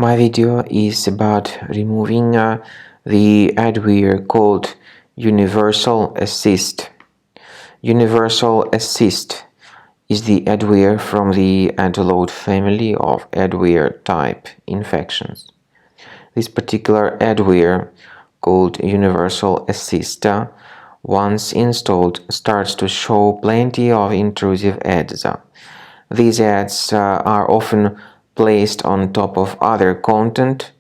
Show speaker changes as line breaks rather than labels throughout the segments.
My video is about removing the adware called UniversalAssist. UniversalAssist is the adware from the adload family of adware type infections. This particular adware, called UniversalAssist, once installed, starts to show plenty of intrusive ads. These ads are often placed on top of other content,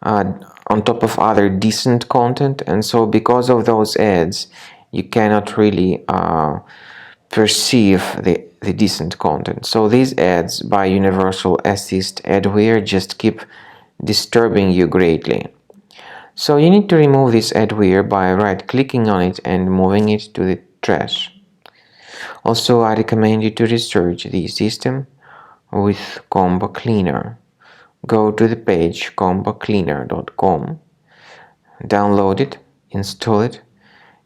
on top of other decent content, and so because of those ads, you cannot really perceive the decent content. So these ads by UniversalAssist adware just keep disturbing you greatly. So you need to remove this adware by right-clicking on it and moving it to the trash. Also, I recommend you to research the system with Combo Cleaner. Go to the page combocleaner.com, download it, install it,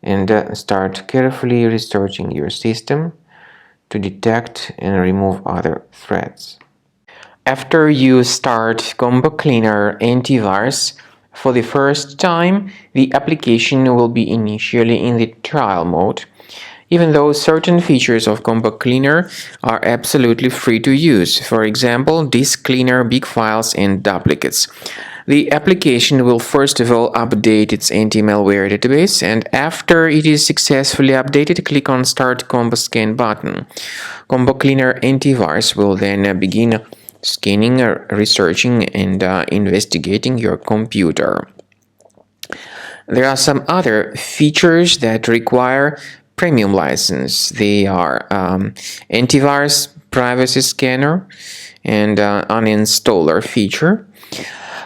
and start carefully researching your system to detect and remove other threats. After you start Combo Cleaner antivirus for the first time, the application will be initially in the trial mode, even though certain features of Combo Cleaner are absolutely free to use. For example, disk cleaner, big files, and duplicates. The application will first of all update its anti-malware database, and after it is successfully updated, click on Start Combo Scan button. Combo Cleaner antivirus will then begin scanning, researching, and investigating your computer. There are some other features that require premium license. They are antivirus, privacy scanner, and uninstaller feature.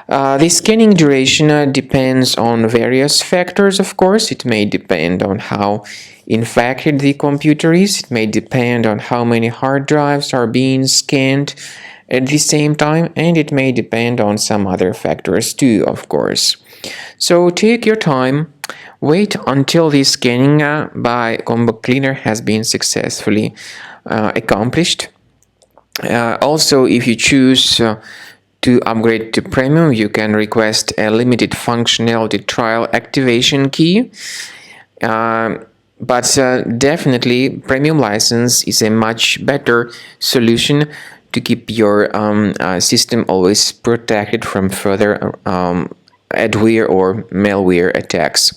The scanning duration depends on various factors, of course. It may depend on how infected the computer is. It may depend on how many hard drives are being scanned at the same time, and it may depend on some other factors too, of course. So take your time. Wait until the scanning by Combo Cleaner has been successfully accomplished. Also, if you choose to upgrade to Premium, you can request a limited functionality trial activation key. But definitely, Premium license is a much better solution to keep your system always protected from further adware or malware attacks.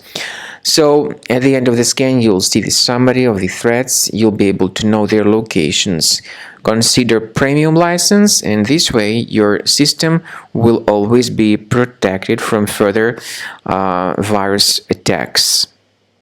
So at the end of the scan, you'll see the summary of the threats. You'll be able to know their locations. Consider Premium license, and this way your system will always be protected from further virus attacks.